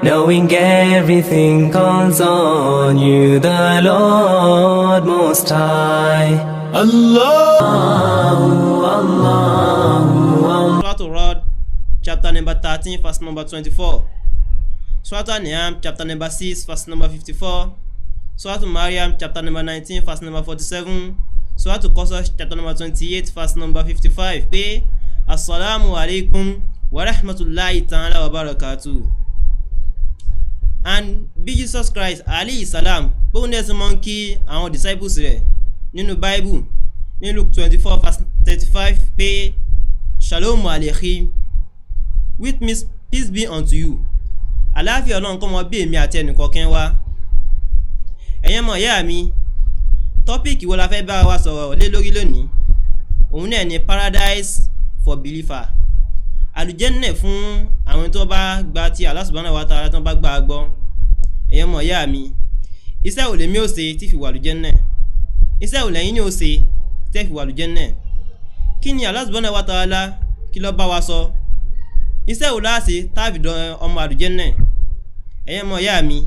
Knowing everything comes on you, the Lord Most High. Surah Al-Ra'd, chapter number 13, verse number 24. Surah Al-An'am, chapter number 6, verse number 54. Surah Al-Maryam, chapter number 19, verse number 47. Surah Al-Qasas, chapter number 28, verse number 55. Pé Assalamu alaikum wa rahmatullahi ta'ala wa barakatuh. And bí Jesus Christ alayhi salam bóun dẹ̀ sí mọ́ kí àwọn disciples rẹ̀ nínú Bible ní Luke 24 verse 35 pé Shalom alaykum, with me peace be unto you. Àlàáfíà Ọlọ́run kó mọ bí èmi àti ẹnìkọ̀ọ̀kan wa. Ẹ̀yin ọmọ ìyá mi, tọ́píìkì wo la fẹ́ bá wa sọ̀rọ̀ lé lórí lónìí? Òun náà ni paradise for believer. Àlùjẹ́nnà fún àwọn tó bá gba ti Allah subhanahu wa ta'ala tó bá gbà gbọ́. Ẹ̀yin ọmọ ìyá mi, iṣẹ́ wo lèmi ó ṣe tí fi wà àlùjẹ́nnà? Iṣẹ́ wo lẹ́yìn ni ó ṣe tí fi wà àlùjẹ́nnà? Kí ni Allah subhanahu wa ta'ala kí ló bá wa sọ? Iṣẹ́ wo la ṣe tá fi dán ọmọ àlùjẹ́nnà? Ẹ̀yin ọmọ ìyá mi,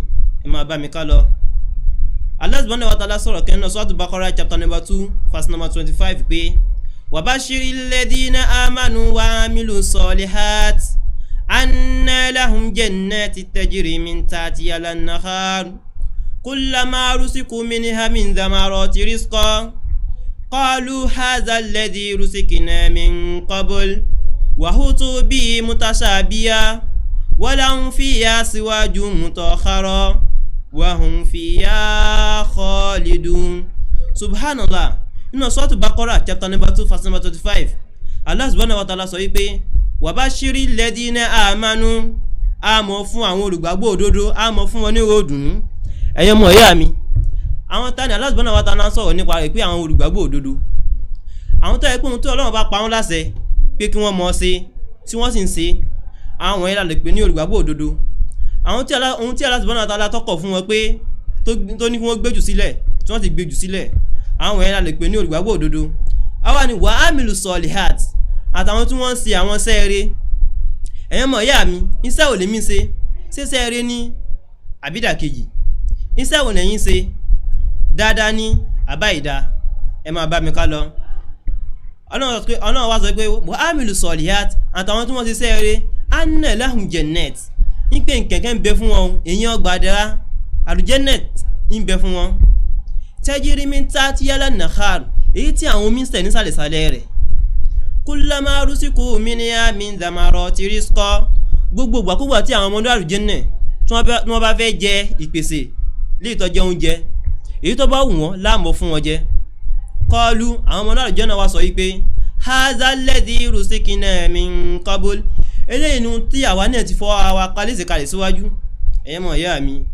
ẹ máa bá mi ká lọ. Allah subhanahu wa ta'ala sọ̀rọ̀ kan nínú Surah Al-Baqarah chapter number 2 verse number 25 pé wabashiril ladina amanu wa amilu solihat anna lahum jannati tajri min tahtiha al-anhar kullama rusiku minha min thamarati rizqan qalu hadha alladhi rusikna min qabl wa hutu bihi mutashabiha wa lahum fiha siwajun mutahhara wa hum fiha khalidun. Subhanallah. Nínú Surah Al-Baqarah chapter number 2 verse number 25, Allah subhanahu wa ta'ala sọ wípé wabashiri ladina amanu, a mọ̀ fún àwọn olùgbàgbọ́ òdodo, a mọ̀ fún wọn ní ìròdùnú. Ẹ̀yin ọmọ ìyá mi, àwọn tani Allah subhanahu wa ta'ala sọ̀rọ̀ nípa rẹ̀ pé àwọn olùgbàgbọ́ òdodo, àwọn tó yẹ pé ohun tí Ọlọ́run bá pa wọ́n láṣẹ pé kí wọ́n mọ̀ ṣe tí wọ́n sì ń ṣe, àwọn yẹn la lè pè ní olùgbàgbọ́ òdodo. Àwọn tí Allah subhanahu wa ta'ala tọ́kọ̀ fún wọn pé tó ní kí wọ́n gbéjù sílẹ̀ tí wọ́n sì gbéjù sílẹ̀, àwọn yẹn la lè pè ní olùgbàgbọ́ òdodo. Àwa ni wa amilu solihat, àtàwọn tí wọ́n ń ṣe àwọn iṣẹ́ rere. Ẹ̀yin ọmọ ìyá mi, iṣẹ́ wo lèmi ṣe? Ṣé iṣẹ́ rere ni àbídàkejì? Iṣẹ́ wo lẹ́yìn ṣe? Dáadáa ni àbá ìdá? Ẹ máa bá mi ká lọ. Ọlọ́run wá sọ pé wa amilu solihat, àtàwọn tí wọ́n ṣe iṣẹ́ rere anna lahum jannat, ń pè nkẹ̀kẹ́ ń bẹ fún wọn, èyàn ọgbà àdẹ́rà àlùjẹ́nnà ń bẹ fún wọn. Tajri min tahtiha al-anhar, èyí tí àwọn omi ń sẹ̀ nísàlẹ̀sàlẹ̀ rẹ̀. Kullama rusiku minha min thamarati rizqan, gbogbo ìgbàkúgbà tí àwọn ọmọdé àlùjẹ́nnà tí wọ́n bá fẹ́ jẹ ìpèsè lè tó jẹ oúnjẹ, èyí tó bá wù wọ́n láàmọ̀ fún wọn jẹ. Qalu, àwọn ọmọdé àlùjẹ́nnà wá sọ wípé hadha alladhi rusikna min qabl, eléyìí ni tí àwa náà ti fọ́ ara wa kalẹ̀ síwájú. Ẹ̀yin ọmọ ìyá mi,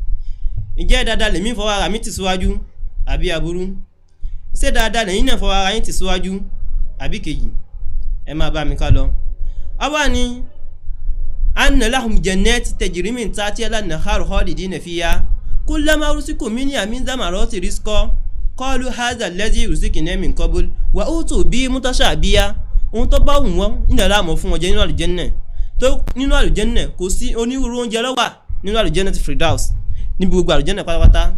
ǹjẹ́ dáadáa lèmi fọ́ ara mi ti síwájú àbí aburú? Ṣé dáadáa lẹ́yìn náà fọ́ ara yín ti síwájú àbí kejì? Ẹ máa bá mi ká lọ. Àwa ni anna lahum jannati tajri min tahtiha al-anhar khalidina fiha kullama rusiku minha min thamarati rizqan qalu hadha alladhi rusikna min qabl wa utu bihi mutashabiha. Ohun tó bá wù wọ́n nígbà láàmú fún wọn jẹ nínú àlùjẹ́nnà. Tó nínú àlùjẹ́nnà kò sí onírúurú oúnjẹ ló wà nínú àlùjẹ́nnà ti Firdaus, níbi gbogbo àlùjẹ́nnà pátápátá.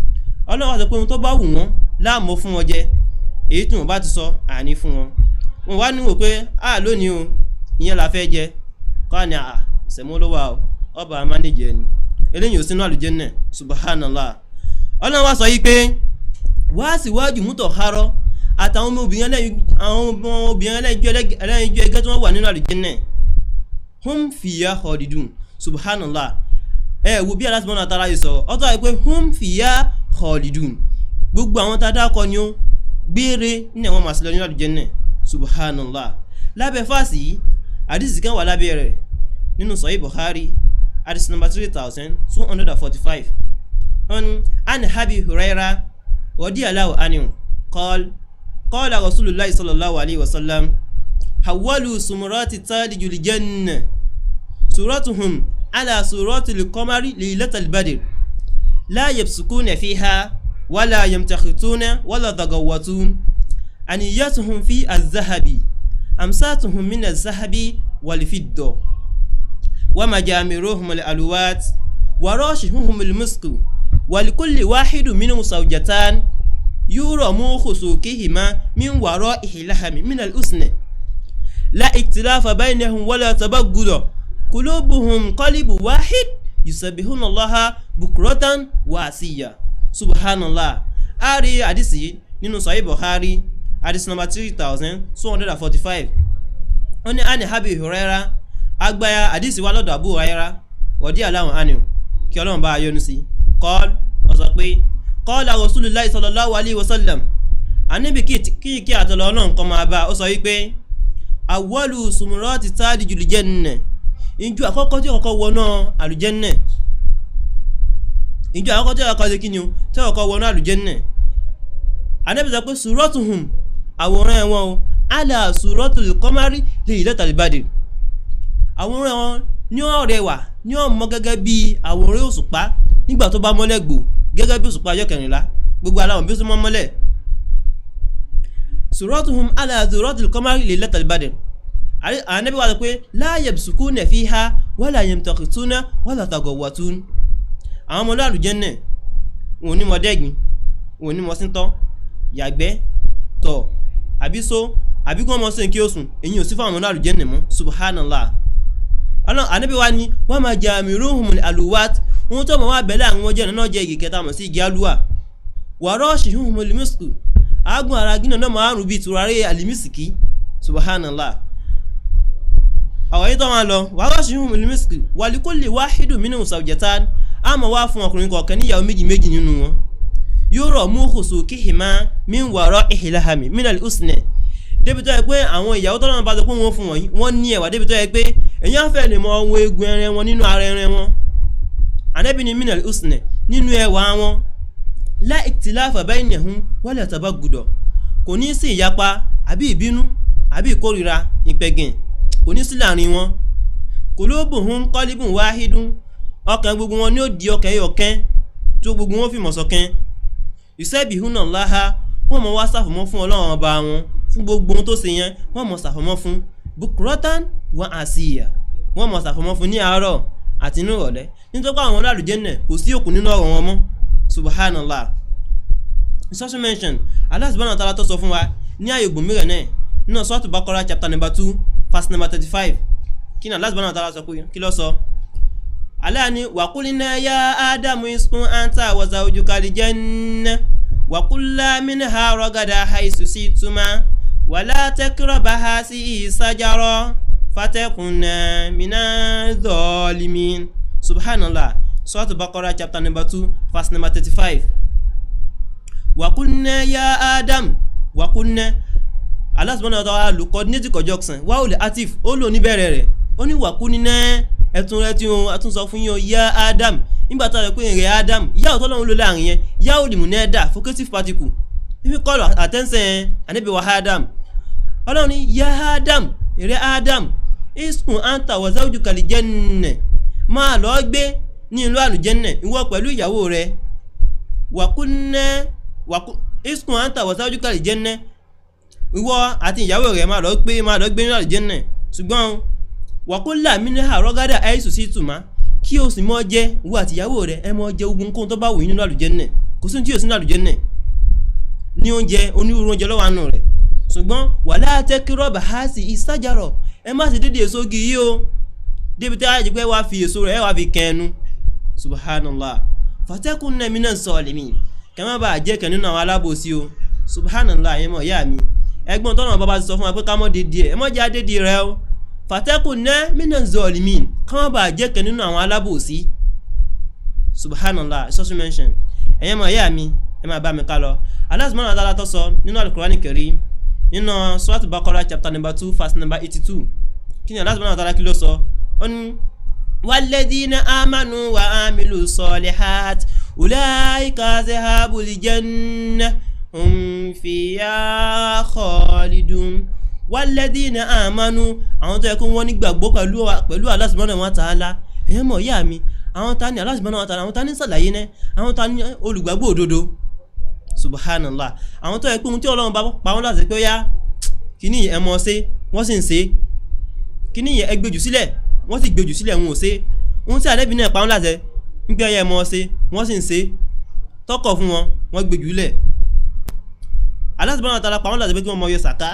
Ọlọ́run wá sọ pé ohun tó bá wù wọ́n láàmú fún wọn jẹ, èyí tí wọ́n bá ti sọ àní fún wọn. Wọ́n wá níwò pé lónìí o ìyẹn la fẹ́ jẹ, kọ́ ni sẹ̀mú ló wà o, ọba amáníjẹ ni. Eléyìí ò sínú àlùjẹ́nnà. Subhanallah. Ọlọ́run wá sọ yí pé wá síwájú mutahhara, àtàwọn ọmọbìnrin ẹlẹ́yinjú ẹgẹ́ tí wọ́n wà nínú àlùjẹ́nnà. Hum fiha khalidun. Subhanallah. Wo bí Allah subhanahu wa ta'ala yìí sọ, ọ̀tọ̀ yìí pé hum fiha khalidun. Gbogbo àwọn tá a dákọ ni ó gbére ní àwọn máa sì lọ nínú àlùjánnà subhanallah. Lábẹ́ fásì hadith kan wà lábẹ́ rẹ̀ nínú Sahih Bukhari hadith number 3245 an Abi Hurairah radiyallahu anhu qala Rasulullah sallallahu alaihi wasallam hawwalu sumurati talijul janna suratuhum ala suratil qamari laylatal badr la yabsukuna fiha wala yamtakhituna wala dagawatun aniyatuhum fi az-zahabi amsatuhum min az-zahabi wal fidda wa majamiruhum al-alwat wa rashihuhum al-misku wa likulli wahidin minhum zawjatan yuramu khusukihima min wara'ihi lahami min al-usna la iktilafa bainahum wala tabaggud qulubuhum qalbu wahid yusabbihuna allaha bukratan wa asiya subhanallah. Ari hadisi nínú Sahih Bukhari hadith number 3245 oni ani Abi Hurairah agbaya hadisi wa lọ́dọ̀ Abu Hurairah radiyallahu anhu kí Ọlọ́run bá yọ́nú sí qala ó sọ pé qala Rasulullah sallallahu alaihi wasallam Ànábì kí àtọ̀lọ́ Ọlọ́run kó máa bá ó sọ wípé awwalu sumurati talijul janna ìjọ àkọ́kọ́ tí kọ́kọ́ wọnà àlùjánnà ìjọ àkọ́kọ́ tí kọ́kọ́ ṣe kíni o tí kọ́kọ́ wọnà àlùjánnà Ànábì sọ pé suratuhum àwòrán wọn o ala suratul qamari laylatal badr àwòrán wọn ní ó rẹwà ní ó mọ́ gẹ́gẹ́ bí àwòrán òṣùpá nígbà tó bá mọ́lẹ̀ gbò gẹ́gẹ́ bí òṣùpá ọjọ́ kẹrìnlá gbogbo aláwọ̀ bí ó mọ́ mọ́lẹ̀ suratuhum ala suratul qamari laylatal badr Ànábì wá sọ pé la yabsukuna fiha wala yamtakhituna wala tagawatun àwọn ọmọ àlùjánnà wọn ní mọ́ dẹ́gbin wọn ní mọ́ síntọ́ yàgbẹ́ tọ̀ àbí so àbí kí wọ́n mọ́ sí kí ó sùn èyí ò sí fún àwọn ọmọ àlùjánnà mọ́ subhanallah. Ànábì wá ní wọ́n máa jẹ àmìrúhùn àlùwát wọn tó mọ̀ wá bẹ̀lẹ̀ àwọn ọjọ́ náà jẹ́ igi kẹta mọ̀ sí igi alúwà wàrọ́ọ̀ṣì hùn mọ̀lẹ́mísìkì àágùn ara gínà náà máa rùn bíi tùràrí àlìmísìkì subhanallah. àwọn yìí tó máa lọ wàrọ́ọ̀ṣì hùn mọ̀lẹ́mísìkì wàlíkólè wáhídù mínú zawjatan á mọ̀ wá fún ọkùnrin kọ̀ọ̀kan níyàwó méjì méjì nínú wọn yóò rọ̀ mú khusukihima min wara'ihi lahami min al-usna débi tó yẹ pé àwọn ìyàwó tó náà bá sọ pé wọ́n fún wọn ní ẹ̀wà débi tó yẹ pé èyàn fẹ́ lè mọ ohun egun ẹran wọn nínú ara ẹran wọn Ànábì ní min al-usna nínú ẹwà wọn la iktilafa bainahum wala tabaggud kò ní sí ìyapa àbí ìbínú àbí ìkórira ìpẹ̀gìn kò ní sí láàrin wọn qulubuhum qalbun wahidun ọkàn gbogbo wọn ni ó di ọkàn ẹyọ̀kan tó gbogbo wọn fi mọ̀ ṣọ̀kan yusabbihuna Allaha wọ́n mọ̀ wá ṣàfọ̀mọ́ fún Ọlọ́run ọba wọn fún gbogbo ohun tó ṣe yẹn wọ́n mọ̀ ṣàfọ̀mọ́ fún bukratan wa asiya wọ́n mọ̀ ṣàfọ̀mọ́ fún ní àárọ̀ àti ní ìrọ̀lẹ́ nítorí pé àwọn àlùjánnà kò sí òkú nínú ọ̀rọ̀ wọn mọ́ subhanallah. Social mention Allah subhanahu wa ta'ala tó sọ fún wa ní ààyè gbòmíràn náà nínú Suratul Baqarah chapter number 2 verse number 35 kí ni Allah subhanahu wa ta'ala sọ pé kí ló sọ Allah ni wa qulna ya Adamu uskun anta wa zawjukal janna wa kulla minha ragada haythu shi'tuma wa la taqraba hadhihi sajara fatakuna minaz zalimin subhanallah. Suratul Baqarah chapter number 2 verse number 35 wa qulna ya Adam wa qulna Allah subhanahu wa ta'ala lo coordinate conjunction wa ul atif ó lò ní bẹ̀rẹ̀ rẹ̀ ó ní wa qulna ẹ̀tún rẹ̀ tí ó àtún sọ fún yín ya Adam nígbà tá rẹ̀ pé rẹ̀ Adam ya o tọ́lọ́run ló láàrin yẹn ya o limunada vocative particle if call attention Ànábì wa Adam Ọlọ́run ní ya Adam rẹ̀ Adam iskun anta wa zawjukal janna máa lọ gbé ní ìlú àlùjánnà ìwọ pẹ̀lú ìyàwó rẹ̀ iskun anta wa zawjukal janna ìwọ àti ìyàwó rẹ̀ máa lọ gbé ní àlùjánnà ṣùgbọ́n wa kulla minha ragada haythu shi'tuma kí o sì mọ́ jẹ ìwọ àti ìyàwó rẹ̀ ẹ mọ́ jẹ ogun kóhun tó bá wù yín nínú àlùjánnà kò sí tí ò sí nínú àlùjánnà ní oúnjẹ onírúurú oúnjẹ lọ́wọ́ àánú rẹ̀ ṣùgbọ́n wala taqraba hadhihi sajara ẹ má sì dédé èso igi yìí o débi tí a jẹ́ pé wá fi èso rẹ̀ wá fi kẹnu subhanallah fatakunna minas zalimin kẹ́mọ́ bá jẹ́ kẹ́ nínú àwọn alábòsí o subhanallah ẹ̀mọ̀ ìyá mi ẹgbọ́n tọ́nà bàbá ti sọ fún wa pé ká mọ́ dédé ẹ̀ mọ́ jẹ́ adédé rẹ̀ o fatakunna minas zalimin kẹ́mọ́ bá jẹ́ kẹ́ nínú àwọn alábòsí subhanallah social mention ẹ̀yẹ́mọ̀ ìyá mi ẹ máa bá mi ká lọ Allah subhanahu wa ta'ala tó sọ nínú al-Qur'an Karim nínú Suratul Baqarah chapter number 2 verse number 82 kí ni Allah subhanahu wa ta'ala kí ló sọ ó ní walladhina amanu wa amilu solihat ulaika ashabul jannah hum fiha khalidun walladhina amanu àwọn tó yẹ kó wọ́n nígbàgbọ́ pẹ̀lú Allah subhanahu wa ta'ala ẹ̀yẹ́ mọ̀ yá mi àwọn ta ni Allah subhanahu wa ta'ala àwọn ta ni sàlàyé ní àwọn ta ni olùgbàgbọ́ òdodo subhanallah àwọn tó yẹ pé ohun tí Ọlọ́run bá pa wọ́n láti pé ó yá kíní ẹ mọ̀ ṣe wọ́n sì ń ṣe kíní ẹ gbèjù sílẹ̀ wọ́n sì gbèjù sílẹ̀ wọn ò ṣe ohun tí Ànábì náà pa wọ́n láti ń pé ẹ mọ̀ ṣe wọ́n sì ń ṣe tọkọ̀ fún wọn wọ́n gbèjù lẹ̀ Allah subhanahu wa ta'ala pa wọ́n láti pé kí wọ́n mọ̀ yọ sàká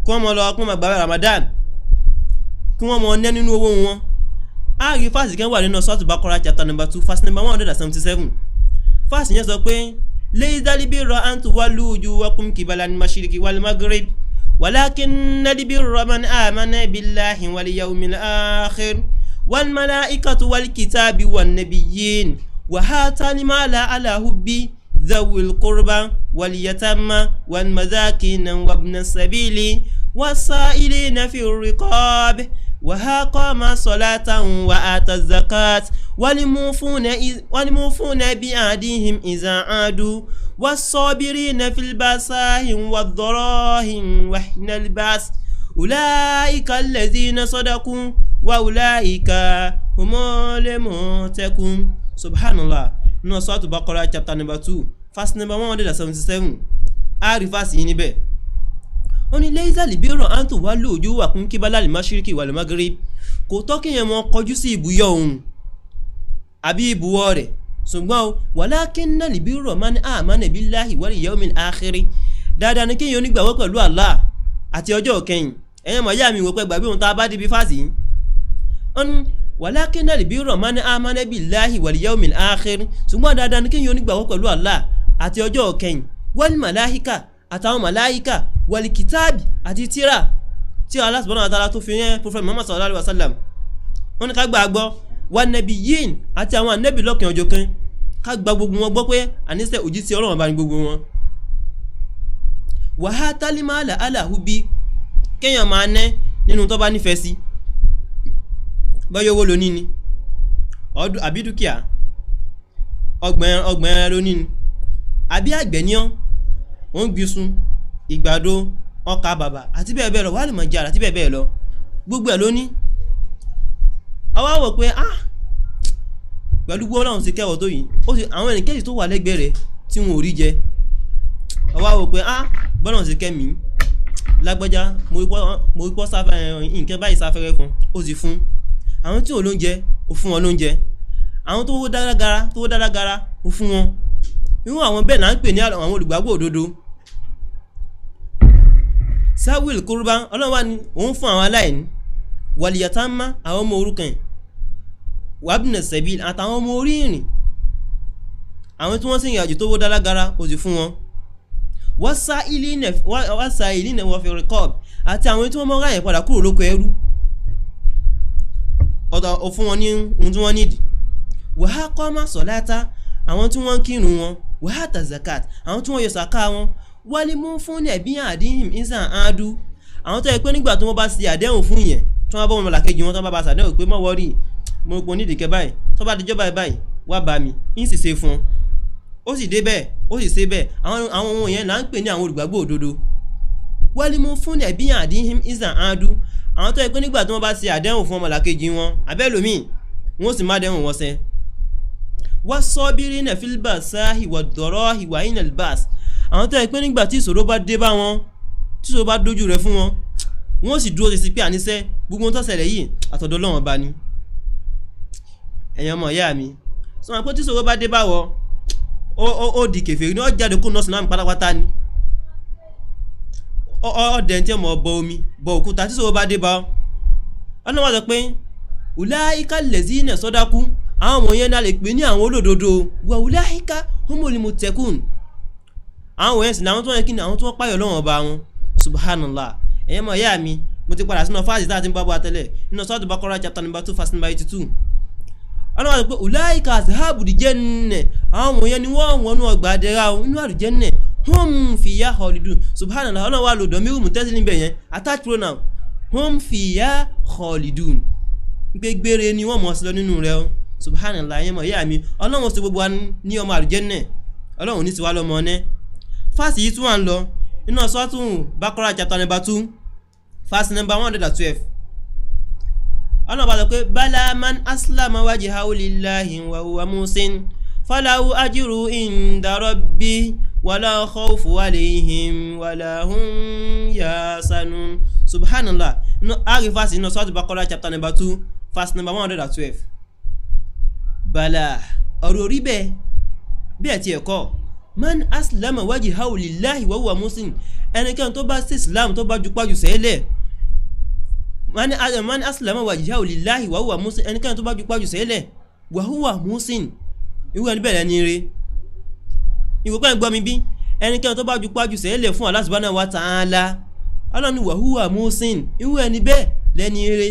kí wọ́n mọ̀ lọ kí wọ́n mọ̀ gbààwẹ̀ Ramadan kí wọ́n mọ̀ ná nínú owó wọn a rí fásitì kan wà nínú Suratul Baqarah chapter number 2 verse number 177 fásitì yẹn sọ pé laysal birra an tuwallu wujuhakum qibala al-mashriqi wal maghrib walakinnal birra man amana billahi wal yawmil akhir wal malaikati wal kitabi wan nabiyyin wa hatani mala ala hubbi dhawil qurba wal yatama wal masakin wa ibn sabili wasailina fi riqab وَأَقَامَ الصَّلَاةَ وَآتَى الزَّكَاةَ وَالْمُوفُونَ بِعَهْدِهِمْ إِذَا عَاهَدُوا وَالصَّابِرِينَ فِي الْبَأْسَاءِ وَالضَّرَّاءِ وَحِينَ الْبَأْسِ أُولَئِكَ الَّذِينَ صَدَقُوا وَأُولَئِكَ هُمُ الْمُتَّقُونَ Subhanallah nínú Suratul Baqarah chapter number 2 verse number 177 a rí verse yìí níbẹ̀ ó ní laysal birra an tuwallu wujuhakum qibala al-mashriqi wal maghrib kò tọ́ kí yẹn mọ kọjú sí ibùyọ òun àbí ibùwọ̀ rẹ̀ ṣùgbọ́n walakinnal birra man amana billahi wal yawmil akhir dáadáa ni kí yẹn onígbàgbọ́ pẹ̀lú Allah àti ọjọ́ kẹyìn ẹ̀yẹn mọ̀ yá mi wò pé gbàgbé ohun tá a bá débi fásì ó ní walakinnal birra man amana billahi wal yawmil akhir ṣùgbọ́n dáadáa ni kí yẹn onígbàgbọ́ pẹ̀lú Allah àti ọjọ́ kẹyìn wal malaika àtàwọn màláíkà wàlì kìtàbì àti tíra tí Allah subhanahu wa ta'ala tó fi yẹn Prophet Muhammad sallallahu alaihi wasallam wọ́n ní ká gbàgbọ́ wà nabiyyin àti àwọn ànábì lọ́kàn ọjọ́ kan ká gba gbogbo wọn gbọ́ pé àníṣe òjíṣẹ́ Ọlọ́run bá ní gbogbo wọn wà á tálímàlà aláhùbí kéèyàn máa ná nínú tó bá nífẹ̀ẹ́ sí bọ́yọ̀ owó lóní ni àbí dúkìá ọgbẹ̀n lóní ni àbí àgbẹ̀níọ́ wọ́n gbìsùn ìgbàdo ọkà bàbà àti bẹ́ẹ̀ bẹ́ẹ̀ lọ wà lè mọ̀ jà àti bẹ́ẹ̀ bẹ́ẹ̀ lọ gbogbo ẹ̀ lóní ọwọ́ wò pé pẹ̀lú gbọ́ Ọlọ́run ti kẹwọ́ tó yìí ó sì àwọn ẹnìkejì tó wà lẹ́gbẹ̀ẹ́ rẹ̀ tí wọn ò rí jẹ ọwọ́ wò pé bọ́lọ́run ti kẹ́ mi lágbájá mo rí pọ́ nǹkan báyìí sáfẹ́rẹ́ fún ó sì fún àwọn tí ò lóúnjẹ ó fún wọn lóúnjẹ àwọn tó dáradára ó fún wọn irú àwọn bẹ́ẹ̀ náà ń pè ní àwọn olùgbàgbọ́ òdodo sáwìl kúrúbá Ọlọ́run wà ní òun fún àwọn aláìní wàlìyàtàmá àwọn ọmọ òrukàn wàbìnà sẹ̀bìl àtàwọn ọmọ orí ìrìn àwọn tí wọ́n sì yàjò tó wó dálágara ó sì fún wọn wọ́n sá ilé nẹ̀ wọ́n fi rìkọ́ọ̀bù àti àwọn tí wọ́n mọ́ ráyẹ̀ padà kúrò lóko ẹrú ó fún wọn ní ohun tí wọ́n nídìí wàhá kọ́má sọ̀láta àwọn tí wọ́n ń kírun wọn wàhá tà zakat àwọn tí wọ́n yọ sàká wọn wálé mú fún ẹ̀bí àdíhìm ìsàn àádú àwọn tó yẹ pé nígbà tó wọ́n bá ṣe àdéhùn fún yẹn tí wọ́n bá wọn làkejì wọn tó bá ṣàdéhùn pé mọ́ wọ́rí mo pọ̀ nídìí kẹ́ báyìí tó bá dijọ́ báyìí wá bá mi ń sì ṣe fún ó sì dé bẹ́ẹ̀ ó sì ṣe bẹ́ẹ̀ àwọn ohun yẹn là ń pè ní àwọn olùgbàgbọ́ òdodo wálé mú fún ẹ̀bí àdíhìm ìsàn àádú àwọn tó yẹ pé nígbà tí wọ́n bá ṣe àdéhùn fún ọmọlàkejì wọn abẹ́lòmíì wọ́n sì má dẹ́hùn wọn ṣẹ was-sabirina fil ba'sa'i wad-dharra'i wa hina al-ba's àwọn tó yẹ pé nígbà tí ìṣòro bá dé bá wọn tí ìṣòro bá dojú rẹ̀ fún wọn wọ́n sì dúró sí pé àníṣe gbogbo ohun tó ṣẹlẹ̀ yìí àtọ̀dọ̀ Ọlọ́run bá ní ẹ̀yin ọmọ ìyá mi sọ wọn pé tí ìṣòro bá dé bá wọ ó di kèfèrí ní ó jáde kó nọ́ọ̀sì náà pátápátá ni ọ̀dẹ̀ tí ọmọ bọ omi bọ òkúta tí ìṣòro bá dé bá Ọlọ́run wá sọ pé ulaika allazina sadaqu àwọn ọmọ yẹn náà lè pè ní àwọn olódodo wa ulaika humul muttaqun àwọn yẹn sì ní àwọn tó yẹ kí ni àwọn tó páyọ̀ lọ́wọ́ bá wọn subhanallah ẹ̀yẹ́ mọ̀ ìyá mi mo ti padà sínú fáàsì tá a ti ń bá bọ́ àtẹ́lẹ̀ nínú Suratul Baqarah chapter number 2 verse number 82 ọlọ́run wá sọ pé ulaika ashabul jannah àwọn yẹn ni wọ́n wọnú ọgbà àdẹ̀ra inú àlùjẹ́nnà hum fiya khalidun subhanallah ọlọ́run wá lò dọ̀míru mùtẹ́sí níbẹ̀ yẹn attached pronoun hum fiya khalidun gbégbére ni wọ́n mọ̀ sí lọ nínú rẹ̀ o subhanallah yẹn mọ̀ yá mi ọlọ́run sì gbogbo wa ní ọmọ àlùjẹ́nnà ọlọ́run ní tiwa lọ́mọ ọ̀nẹ́ fásì yìí tún wà ń lọ iná sọ́tún Baqarah chapter number 2 verse number 112 ọlọ́run bá sọ pé bala man aslama wajhahu lillahi wa huwa musin falahu ajru inda rabbi wala khawfu alayhim wala hum yasanun subhanallah no ari verse iná sọ́tún Baqarah chapter number 2 verse number 112 bala ọ̀rọ̀ rí bẹ́ẹ̀ tí ẹ̀kọ́ man aslama wajhahu lillahi wa huwa musin ẹnikẹ́ni tó bá sí islam tó bá jupájú sẹ́lẹ̀ man aslama wajhahu lillahi wa huwa musin ẹnikẹ́ni tó bá jupájú sẹ́lẹ̀ wa huwa musin irú ẹni bẹ̀rẹ̀ ní ire ìwòpẹ́ gbọ́ mi bí ẹnikẹ́ni tó bá jupájú sẹ́lẹ̀ fún Allah subhanahu wa ta'ala ọlọ́run wa huwa musin irú ẹni bẹ́ẹ̀ lẹ́ni ire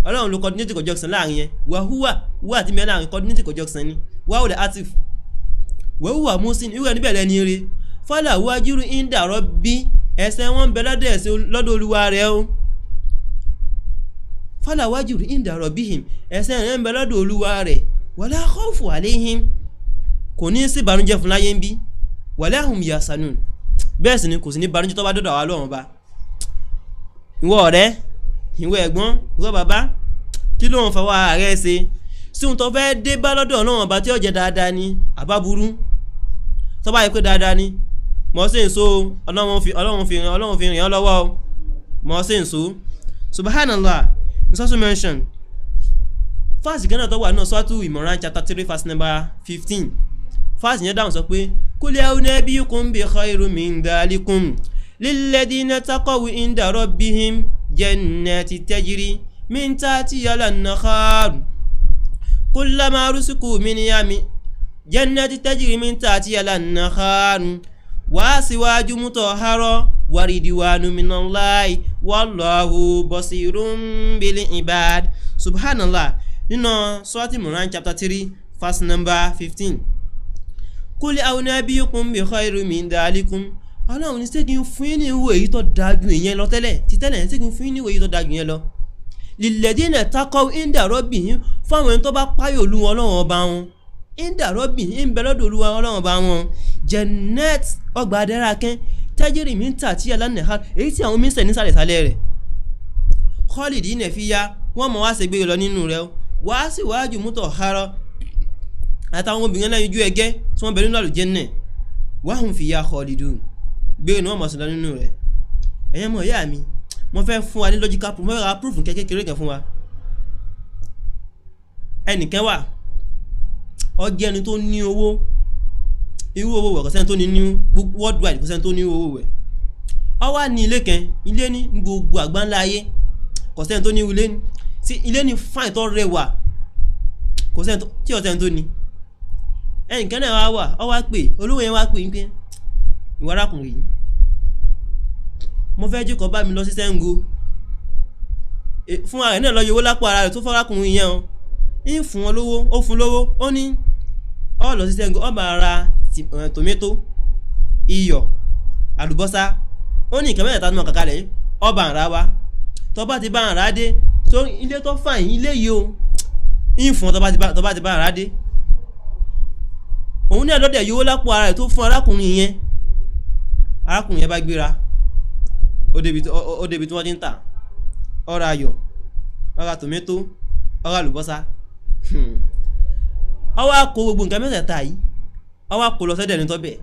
ọlọ́run ló coordinating conjunction láàrin yẹn wa huwa àti mẹ́rin láàrin coordinating conjunction ni wa huwa atif wẹ́wùwà musin irú ẹni bẹ̀rẹ̀ ní ire fọ́lá wájúrú ìndàrọ́ bí ẹ̀ṣẹ̀ wọn bẹ lọ́dọ̀ ẹ̀ṣẹ̀ lọ́dọ̀ olúwa rẹ̀ o fọ́lá wájúrú ìndàrọ́ bí him ẹ̀ṣẹ̀ rẹ̀ ń bẹ lọ́dọ̀ olúwa rẹ̀ wala khawfu alayhim kò ní sí ìbànújẹ́ fún láyé ń bí wala hum yasanun bẹ́ẹ̀ sì ni kò sí ní ìbànújẹ́ tó bá dọ̀dọ̀ àwa lọ́wọ́n bá ìwọ ọ̀rẹ́ ìwọ ẹ̀gbọ́n ìwọ bàbá kí ló ń fọwọ́ ara rẹ̀ ṣe sí ohun tó fẹ́ dé bá lọ́dọ̀ ọlọ́wọ́n bá tí ó jẹ́ dáadáa ni àbá burú tó bá yẹ pé dáadáa ni mọ̀ sí èso ọlọ́run fi rìn ọ́ lọ́wọ́ mọ̀ sí èso subhanallah ìsọ́sọ́ mention fásitì gánà tó wà náà sọ́tù Imran chapter 3 verse number 15 fásitì yẹn dáhùn sọ pé kul unabbiukum bi khairin min dhalikum lilladhina taqaw inda rabbihim jannati tajri min tahtiha al-anhar kullama rusiku min yami jannati tajri min tahtiha al-anhar wa siwaju mutahhara wa ridwanu minallahi wallahu basirun bil ibad subhanallah nínú surati Imran chapter 3 verse number 15 kul unabbiukum bi khairin min dhalikum Ọlọ́run ní ṣé kí n fún yín ní ìwé èyí tó dájú ìyẹn lọ tẹ́lẹ̀ tí tẹ́lẹ̀ ṣé kí n fún yín ní ìwé èyí tó dájú ìyẹn lọ lilladhina taqaw inda rabbihim fáwọn ẹni tó bá páyò Olúwa Ọlọ́run ọba wọn inda rabbihim ń bẹ lọ́dọ̀ Olúwa Ọlọ́run ọba wọn jannat ọgbà adẹ́rakẹ́ tajri min tahtiha al-anhar èyí tí àwọn mísẹ̀ nísàlẹ̀ sálẹ̀ rẹ̀ khalidina fiha wọ́n mọ̀ wá ṣe gbé lọ nínú rẹ̀ wá sí wájú mutahhara àtàwọn obìnrin náà yóò ẹgẹ́ tí wọ́n bẹ nínú àlùjánnà wa hum fiha khalidun gbé ní wọ́n mọ̀ sí lọ nínú rẹ̀ ẹ̀yẹ́ mọ̀ ìyá mi wọ́n fẹ́ fún wa ní logical proof wọ́n fẹ́ ra proof kékeré kan fún wa ẹnìkan wà ó jẹ́ ẹni tó ní owó irú owó rẹ̀ kò sẹ́ni tó ní worldwide kò sẹ́ni tó ní owó rẹ̀ ó wà ní ilé kan ilé ní gbogbo àgbáńlá ayé kò sẹ́ni tó ní ilé ní sí ilé ní fine tó rẹwà kò sẹ́ni tí ọ̀sẹ́ni tó ní ẹnìkan náà wà ó wá pè olówó yẹn wá pè ń pé ìwọ arákùnrin yìí mo fẹ́ jí kó bá mi lọ sí Ṣàngó fún ara rẹ̀ náà lọ yọwó lápò ara rẹ̀ tó fọ́rákùnrin yẹn o ń fún wọn lówó ó fún lówó ó ní ó lọ sí Ṣàngó ó máa ra tòmẹ́tò iyọ̀ àlùbọ́sà ó ní nǹkan mẹ́ta tó mọ̀ kàkà rẹ̀ ó bá ń ra wa tó bá ti bá ń ra dé tó ilé tó fàyín ilé yìí o ń fún ọ tó bá ti bá ń ra dé òun ní ẹ̀lọ́dẹ̀ yọwó lápò ara rẹ̀ tó fún arákùnrin yẹn bá gbéra ó débi tí wọ́n ti ń tà ó ra ayọ̀ ó ra tòmẹ́tò ó ra àlùbọ́sà ó wá kó gbogbo nǹkan mẹ́tẹ̀ẹ̀ta yìí ó wá kó lọ sọ́dọ̀ ẹni tó bẹ̀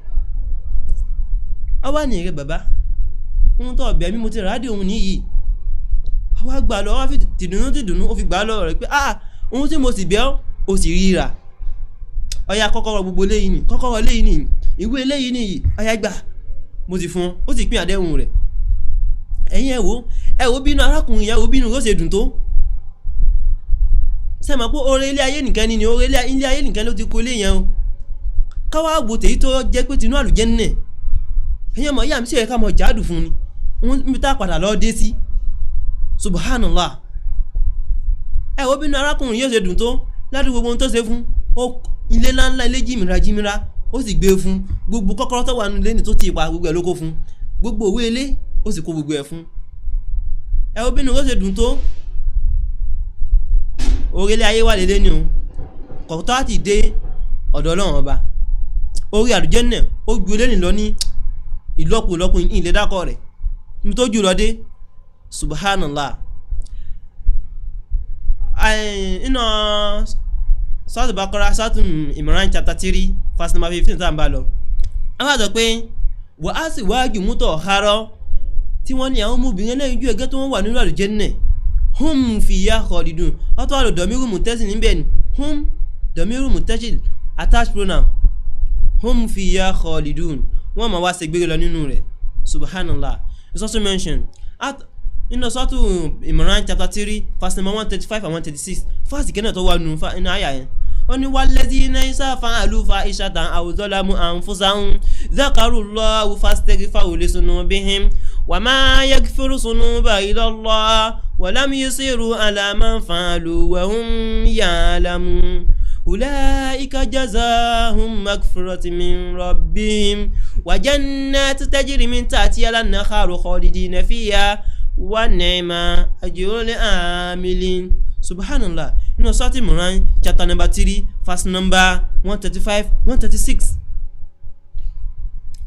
ó wá ní èrè bàbá ohun tó ọ̀bẹ̀ mi mo ti ràádìí ohun níyì ó wá gbà lọ ó wá fi tìdùnnú ó fi gbà lọ rẹ̀ pé ohun tí mo sì bẹ̀ ó sì ríra ó yá kọ́kọ́rọ́ gbogbo léyìí ni kọ́kọ́rọ́ léyìí ni ìwé léyìí ni ó yá gbà mo sì fún ó sì pín àdéhùn rẹ̀ ẹ̀yin ẹ wò bínú arákùnrin ìyàwó bínú ó ṣe dùn tó ṣe mọ̀ pé oore ilé ayé nìkan ni oore ilé ayé nìkan ló ti kó lé yẹn o káwá àgbò tèyí tó jẹ́ pé tinú àlùjánnà ẹ̀yin ọmọ ìyá mi sì ẹ̀ka mọ̀ jáàdù fún ni wọ́n mi tá padà lọ́ọ́ dé sí subhanallah ẹ wò bínú arákùnrin yóò ṣe dùn tó ládùúgbò gbogbo ohun tó ṣe fún ilé ńláńlá ilé jìmìrà ó sì gbé fún gbogbo kọ́kọ́rọ́ tó wà nínú ilé ní tó ti pa gbogbo ẹ̀ ló kó fún gbogbo òwe ilé ó sì kó gbogbo ẹ̀ fún ẹ wo bínú ó ṣe dùn tó orílẹ̀ ayé wà lélẹ́ ni o kọ̀tọ́ àti dé ọ̀dọ̀ Ọlọ́run ọba orí àlùjànnà ó ju eléyìí lọ ní ìlọ́pọ̀ ilé dákọ̀ rẹ̀ ní tó jù lọ dé subhanallah iná Suratul Baqarah Suratul Imran chapter 3 verse number 15 tá à ń bá lọ àwọn àtọ̀ pé wà á sì wájú mútọ̀ ọ̀hárọ́ tí wọ́n ní àwọn ọmọbìnrin náà ojú ẹgẹ́ tó wọ́n wà nínú àlùjànnà hum fiya khalidun ọ̀tọ̀ àlọ́ dọ̀míru muttasil níbẹ̀ ni hum dọ̀míru muttasil attached pronoun hum fiya khalidun wọ́n máa wá ṣègbére lọ nínú rẹ̀ subhanallah it's also mentioned in Suratul Imran chapter 3 verse number 135 and 136 fásitì kẹ́nà tó wà nínú àyà yẹn wọ́n ní walladhina idha fa'alu fahishatan aw zalamu anfusahum dhakarullaha fastaghfaru li dhunubihim wa ma yaghfiru dhunuba illa Allah wa lam yusiru ala ma fa'alu wa hum ya'lamun ulaika jazaahum maghfiratun min rabbihim wa jannatin tajri min tahtiha al-anharu khalidina fiha wa ni'ma ajrul amilin subhanallah inú Suratul Imran chapter number 3 verse number 135 136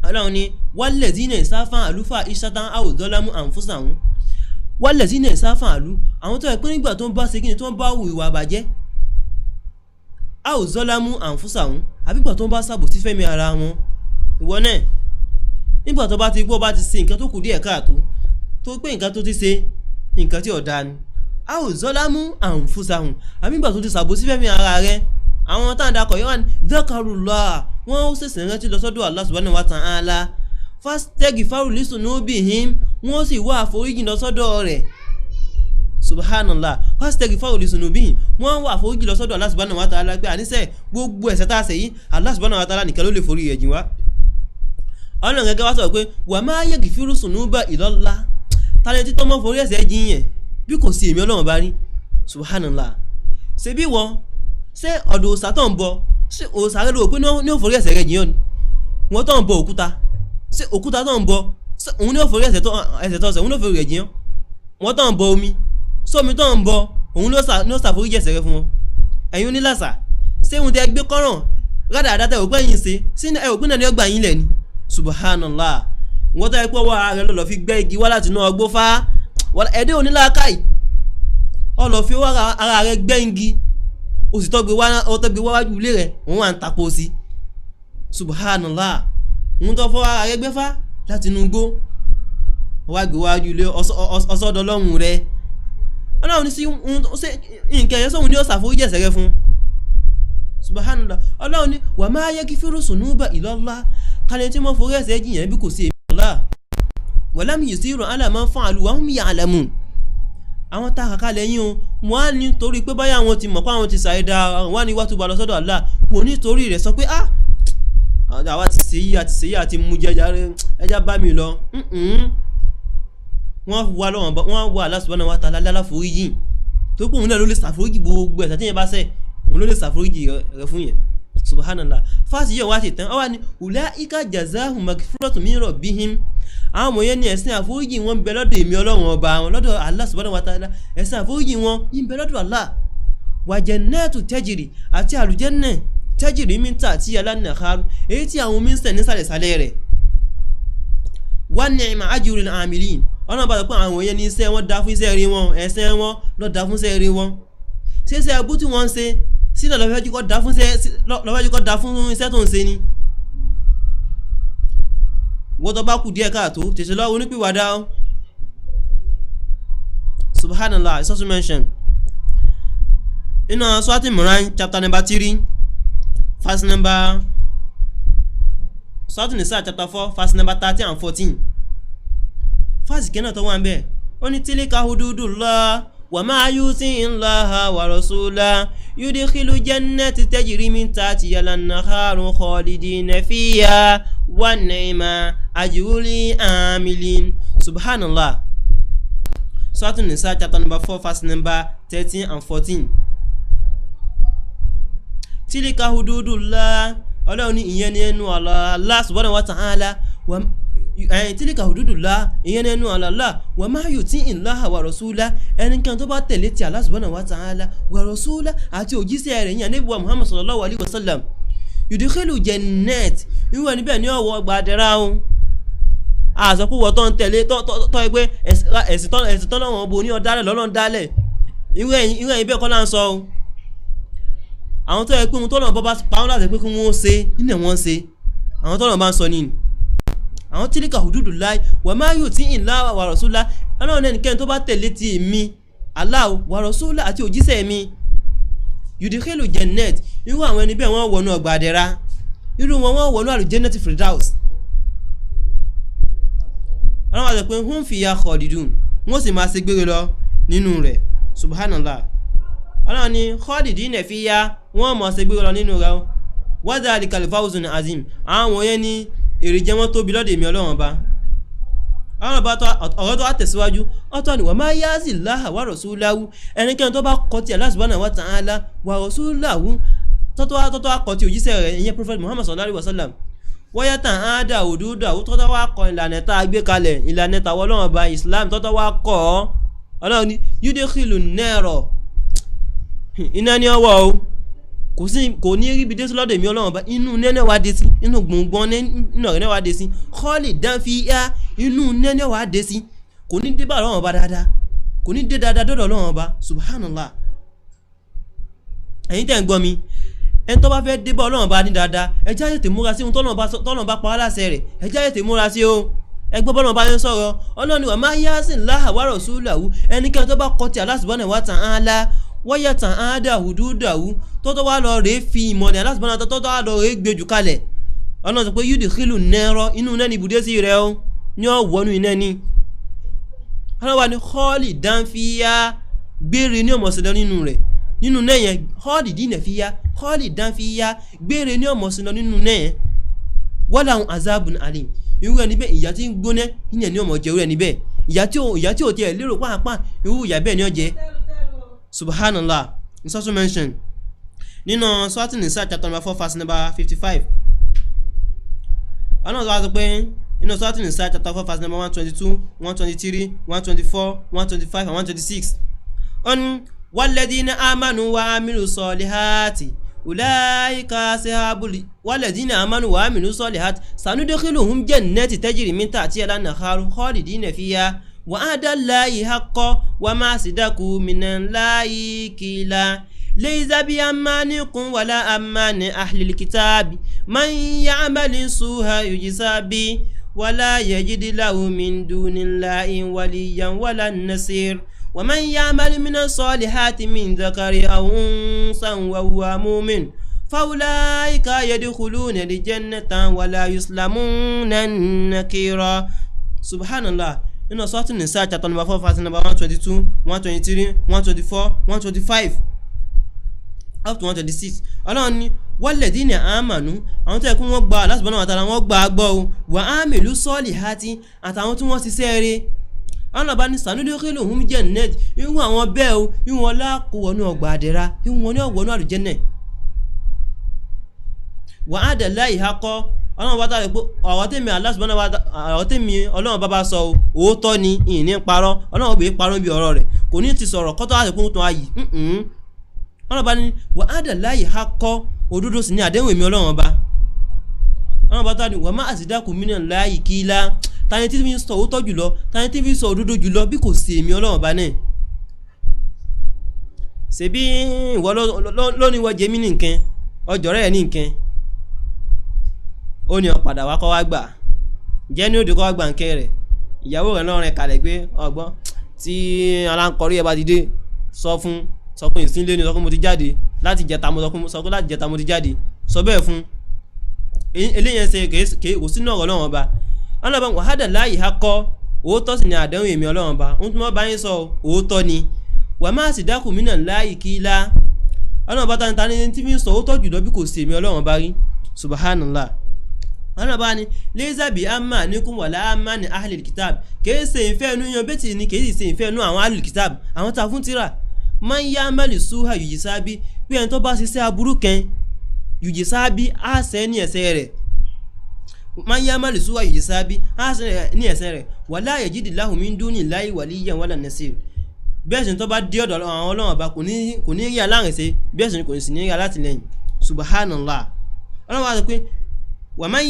Ọlọ́run ní walladhina fa'alu fahishatan aw zalamu anfusahum walladhina fa'alu àwọn tó yẹ pé nígbà tó ń bá ṣe kíni tó ń bá hù ìwà àbàjẹ́ aw zalamu anfusahum àbígbà tó ń bá ṣàbòsí fẹ́mi ara wọn ìwọ náà nígbà tó bá ti gbọ́ bá ti ṣe nǹkan tó kù díẹ̀ káàtó tó pé nǹkan tó ti ṣe nǹkan tí ò dáa ni a ò zọ́lámú àǹfùsàhùn àbígbà tó ti ṣàbòsí fẹ́mi ara rẹ̀ àwọn tá à ń dakọ̀ yóò wà ní dhakarullah wọ́n ó ṣẹ̀ṣẹ̀ rántí lọ sọ́dọ̀ Allah subhanahu wa ta'ala fastaghfaru li dhunubihim wọ́n sì wá àforíjì lọ sọ́dọ̀ rẹ̀ subhanallah fastaghfaru li dhunubihim wọ́n wá àforíjì lọ sọ́dọ̀ Allah subhanahu wa ta'ala pé àníṣe gbogbo ẹ̀ṣẹ̀ tá a ṣẹ̀ yìí Allah subhanahu wa ta'ala nìkan ló lè forí rẹ̀ jìn wá Ọlọ́run gẹ́gẹ́ wá sọ pé wa ma yaghfiru dhunuba illa Allah tálẹ́ntì tó mọ́ forí ẹ̀ṣẹ̀ jìn yẹn bí kò sí èmi Ọlọ́run bá rí subhanallah ṣe bí wọ́n ṣé ọ̀dọ̀ òòṣà tó ń bọ ṣé òòṣà rẹ̀ ló pé ní ó forí ẹ̀ṣẹ̀ rẹ̀ jìn ni wọ́n tó ń bọ òkúta ṣé òkúta tó ń bọ ṣé òun ní ó forí ẹ̀ṣẹ̀ tó ṣẹ̀ òun ní ó forí rẹ̀ jìn wọ́n tó ń bọ omi sómi tó ń bọ òun ní ó ṣàforíjì ẹ̀ṣẹ̀ rẹ̀ fún wọn ẹ̀yin onílàṣà ṣé òun tẹ gbé kọ́ràn rádàrádà tẹ òpẹ́ yín ṣe sínú òpin náà ni ó gbà yín lẹ̀ ni subhanallah wọ́n tó yẹ pé wọ́n ara rẹ̀ lọ́ọ́ fi gbẹ́ igi wá láti inú ọgbó fá ẹ̀dẹ́ onílàákàyè ọlọ́ fi ara rẹ̀ gbẹ́ igi ó sì tọ́gbé wájú ilé rẹ̀ òun wà ń tapò sí subhanallah òun tó fọ́ ara rẹ̀ gbẹ́ fá láti inú igbó wá gbé wájú ilé ọsọ́dọ̀ lọ́rùn rẹ̀ Ọlọ́run ní sí nǹkan ẹ̀yẹ́ sóhun ní ó ṣàforíjì ẹ̀ṣẹ̀ rẹ̀ fún subhanallah Ọlọ́run ní wa ma yaghfiru dhunuba illa Allah kálẹ̀ tí wọ́n forí ẹ̀ṣẹ̀ jìyàn bí kò sí èmi Allah wa lam yusiru ala ma fa'alu wa hum ya'lamun àwọn tá a kàkà lẹ́yìn o wọ́n á ní torí pé báyà wọn ti mọ̀ pé àwọn ti ṣàìdá wọ́n á ní wá tó bá lọ sọ́dọ̀ Allah wọ́n ní torí rẹ̀ sọ pé àwa ti ṣe yí àti mú ẹja bá mi lọ wọ́n wà Allah subhanahu wa ta'ala láláforíjì tó pé òun náà ló lè ṣàforíjì gbogbo ẹ̀ṣẹ̀ tí yẹn bá ṣẹ̀ òun ló lè ṣàforíjì rẹ̀ fún yẹn subhanallah fásitì yóò wá ti tán ọwá ni ulaika jazaahum maghfiratun min rabbihim àwọn ọmọ yẹn ní ẹ̀sìn àforíjì wọn bẹ lọ́dọ̀ èmi Ọlọ́run ọba wọn lọ́dọ̀ Allah subhanahu wa ta'ala ẹ̀sìn àforíjì wọn ń bẹ lọ́dọ̀ Allah wa jannatu tajri àti àlùjánnà tajri min tahtiha al-anhar èyí tí àwọn omi ń sẹ̀ nísàlẹ̀sàlẹ̀ rẹ̀ wa ni'ma ajrul amilin ọ̀nà bá sọ pé àwọn yẹn ní iṣẹ́ wọn dá fún iṣẹ́ rí wọn ẹ̀sẹ̀ wọn lọ́ dá fún iṣẹ́ rí wọn ṣé iṣẹ́ ẹbú tí wọ́n ń ṣe sílẹ̀ lọ́fẹ́jú kọ́ dá fún iṣẹ́ tó ń ṣe ni wọ́n tó bá kù díẹ̀ káàtó tètè lọ́wọ́ onípìwàdà subhanallah it's also mentioned in Suratul Imran chapter number 3 verse number Suratul Nisa chapter 4 verse number 13 and 14 fásitì kẹ́nà tó wà ń bẹ̀ ó ní tilka hududullah wa ma yuti illaha wa rasula yudkhilu jannati tajri min tahtiha al-anharu khalidina fiha wa ni'ma ajrul amilin subhanallah Suratul Nisa chapter number 4 verse number 13 and 14 tilka hududullah Ọlọ́run ní ìyẹn ni ẹnu Allah subhanahu wa ta'ala tilka hududullah ìyẹn ni ẹnu Allah wa ma yuti'illaha wa rasula ẹnikẹ́ni tó bá tẹ̀lé ti Allah subhanahu wa ta'ala wa rasula àti òjíṣẹ́ rẹ̀ yẹn Ànábì wa Muhammad sallallahu alaihi wasallam yudkhilu jannat irú ẹni bẹ́ẹ̀ ni ó wọ ọgbà àdẹ̀ra o àsọpọ̀ wọ́n tó ń tẹ̀lé tọ́ ẹgbẹ́ ẹ̀sìn tọ́lọ́wọ́n bo ní ọ̀dálẹ̀ lọ́lọ́n dálẹ̀ irú ẹ̀yìn bẹ́ẹ̀ kọ́ là ń sọ o àwọn tó yẹ pé ohun tọ́lọ́wọ́n bá pa wọ́n láti pé kí wọ́n ṣe nílẹ̀ wọ́n ṣe àwọn tọ́lọ́wọ́n bá ń sọ nínú àwọn tilka hududullah wa ma yuti'illaha wa rasula Ọlọ́run ẹnikẹ́ni tó bá tẹ̀lé ti èmi Allah wa rasula àti òjíṣẹ́ mi yudkhilu jannat irú àwọn ẹni bẹ́ẹ̀ wọ́n wọnú ọgbà àdẹ̀ra irú wọn wọ́n wọnú al-jannati firdaus Ọlọ́run wá sọ pé hum fiha khalidun wọ́n sì máa ṣe gbére lọ nínú rẹ̀ subhanallah Ọlọ́run ní khalidina fiha wọ́n máa ṣe gbére lọ nínú rẹ̀ wa dhalikal fawzul azim àwọn yẹn ní èrèjẹ wọn tóbi lọ́dọ̀ èmi Ọlọ́run bá ọ̀rọ̀ tó wá tẹ̀síwájú ọ̀tọ̀ ni wa ma ya'sillaha wa rasulahu ẹnikẹ́ni tó bá kọ̀ ti Allah subhanahu wa ta'ala wa rasulahu tọ́tọ́ wá kọ̀ ti òjíṣẹ́ rẹ̀ ìyẹn prophet Muhammad sallallahu alaihi wasallam wọ́yá tàn á dà òdúdà tọ́tọ́ wá kọ̀ ìlànà tá a gbé kalẹ̀ ìlànà tàwọn Ọlọ́run bá Islam tọ́tọ́ wá kọ̀ Ọlọ́run ní yudkhilu nara iná ní ọwọ́ o kò ní ríbi dé sí lọ́dọ̀ èmi Ọlọ́run bá inú nẹ́nẹ́ wá dé sí inú gbùngbọ́n nínú ọ̀rẹ́ wá dé sí khalidan fiha inú nẹ́nẹ́ wá dé sí kò ní dé bá Ọlọ́run bá dáadáa kò ní dé dáadáa dọ́dọ̀ Ọlọ́run bá subhanallah ẹ̀yin tẹ́ ń gbọ́ mi ẹni tó bá fẹ́ dé bá Ọlọ́run bá ní dáadáa ẹjá yẹ̀tẹ̀ múra sí ohun tọ́lọ́run bá pa á láṣẹ rẹ̀ ẹjá yẹ̀tẹ̀ múra sí o ẹgbẹ́ bọ́lọ́run bá yẹn sọ̀rọ̀ Ọlọ́run ní wa ma ya'sillaha wa rasulahu ẹnikẹ́ni tó bá kọ̀ ti Allah subhanahu wa ta'ala wọ́yẹ̀ tàn á dà hududahu tọ́tọ́ wá lọ rèé fi ìmọ̀lẹ̀ Allah subhanahu wa ta'ala tọ́tọ́ wá lọ rèé gbèjù kalẹ̀ Ọlọ́run sọ pé yudkhilu nara inú náà ní ibùdó sí rẹ̀ o ní ọ̀wọ́nú iná ní Ọlọ́run wá ní khalidan fiha gbére ní ọmọ̀sílẹ̀ nínú rẹ̀ nínú náà yẹn khalidan fiha gbére ní ọmọ̀sílẹ̀ nínú náà yẹn walahum azabun alim irú ẹni bẹ́ẹ̀ ìyà tí ń gbóná ìyẹn ní ọmọ jẹ irú ẹni bẹ́ẹ̀ ìyà tí ò tiẹ̀ lérò pàápàá irú ìyà bẹ́ẹ̀ ni ó jẹ subhanallah it's also mentioned nínú Surah An-Nisa chapter number 4 verse number 55 ọ̀nà ọ̀sán wá sọ pé nínú Surah An-Nisa chapter 4 verse number 122 123 124 125 and 126 on walladhina amanu wa amilu solihati ulaika ashabul walladhina amanu wa amilu solihati sanudkhiluhum jannati tajri min tahtiha al-anharu khalidina fiha وعد الله حقا وما صدقوا من الله كلا ليس بأمانكم ولا أمان أهل الكتاب من يعمل سوءا يجزى به ولا يجد له من دون الله وليا ولا نصير ومن يعمل من الصالحات من ذكر أو أنثى وهو مؤمن فأولئك يدخلون الجنة ولا يظلمون نكيرا سبحان الله nínú Surah An-Nisa chapter number 4 verse number 122 123 124 125 up to 126 Ọlọ́run ní walladhina amanu àwọn tó yẹ kí wọ́n gba Allah subhanahu wa ta'ala wọ́n gba gbọ́ o wa amilu solihati àtàwọn tí wọ́n ṣiṣẹ́ rere Ọlọ́run bá ní sanudkhiluhum jannat irú àwọn bẹ́ẹ̀ o irú wọn lákò wọnú ọgbà àdẹ̀ra irú wọn ní ọ̀wọ́nú àlùjánnà wa'ada Allahi haqqan Ọlọ́run bá tàbí pé ọ̀rọ̀ tèmi Allah subhanahu wa ta'ala ọ̀rọ̀ tèmi Ọlọ́run bá sọ òótọ́ ni ìní parọ́ Ọlọ́run bèé parọ́ bí ọ̀rọ̀ rẹ̀ kò ní ti sọ̀rọ̀ kọ́tọ́ láti kún tó ayì Ọlọ́run bá ní wa'ada Allahi haqqan òdodo sì ní àdéhùn èmi Ọlọ́run bá tàbí wa ma asdaku minallahi qila tani tí fi sọ òótọ́ jùlọ tani tí fi sọ òdodo jùlọ bí kò sí èmi Ọlọ́run bá náà ṣebí ìwọ lónìí wọ́n jẹ́ mí ní nǹkan ọjọ́ rẹ̀ ní nǹkan ó ní ó padà wá kọ́ wá gbà jẹ́ ní òde kọ́ wá gbà ń kẹ́ rẹ̀ ìyàwó rẹ̀ náà rẹ̀ kalẹ̀ pé ọgbọ́n tí aláǹkọ̀rí ẹ̀ bá ti dé sọ fún ìsínlẹ̀ ní sọ fún mo ti jáde láti jẹta mo sọ fún láti jẹta mo ti jáde sọ bẹ́ẹ̀ fún eléyẹn ṣe kò sínú ọ̀rọ̀ Ọlọ́run Ọba Ọlọ́run wa'ada Allahi haqqan òótọ́ sì ni àdéhùn èmi Ọlọ́run Ọba ohun tí wọ́n bá yín sọ òótọ́ ni wa ma asdaku minallahi qila Ọlọ́run Ọba tani tí fi ń sọ òótọ́ jùlọ bí kò sí èmi Ọlọ́run Ọba rí subhanallah Ọlọ́run bá ní laysa bi amanikum wala amani ahlil kitab kìí ṣe ìfẹ́ inú yan bẹ́tì ni kìí ṣe ìfẹ́ inú àwọn ahlil kitab àwọn ta fún tíra man ya'mal su'a yujza bi pé ẹni tó bá ṣiṣẹ́ aburú kan yujisabi á ṣe ní ẹ̀ṣẹ̀ rẹ̀ man ya'mal su'a yujisabi á ṣe ní ẹ̀ṣẹ̀ rẹ̀ wala yajidillahu min dunillahi waliyyan wala nasir bẹ́ẹ̀ sì tó bá dé ọ̀dọ̀ àwọn Ọlọ́run bá kò ní rí alárìnṣe bẹ́ẹ̀ sì kò sì ní rí alátìlẹ́yìn subhanallah. Ọlọ́run wá sọ pé wa man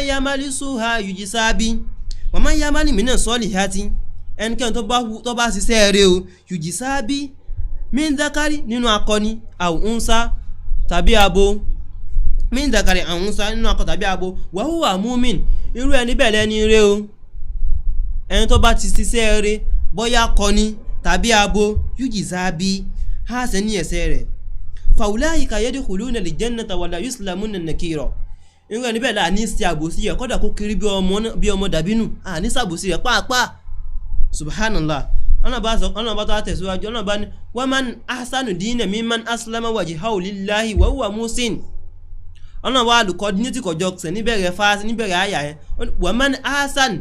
ya'mal su'a yujisabi wa man ya'mal minas solihati ẹnikẹ́ni tó bá ṣiṣẹ́ rẹ̀ o yujisabi min dhakari nínú akọni aw unsa tàbí abo min dhakari aw unsa nínú akọ tàbí abo wa huwa mu'min irú ẹni bẹ́ẹ̀ lẹ́ni rẹ̀ o ẹni tó bá ti ṣiṣẹ́ rẹ̀ bóyá akọni tàbí abo yujisabi á ṣe ní ẹ̀ṣẹ̀ rẹ̀ fa ulaika yadkhuluna al-jannata wa la yuslamuna nakira irú ẹni bẹ́ẹ̀ là ní sí àbòsí rẹ̀ kódà kó kiri bí ọmọ dàbínú à ní sàbòsí rẹ̀ pàápàá subhanallah. Ọlọ́run bá tó tẹ̀síwájú Ọlọ́run bá ní wa man ahsanu dinan mimman aslama wajhahu lillahi wa huwa muhsin. Ọlọ́run wá lùkọ́ ní tí kọjọ sẹ̀ níbẹ̀rẹ̀ fásitì níbẹ̀rẹ̀ àyà yẹn wa man ahsan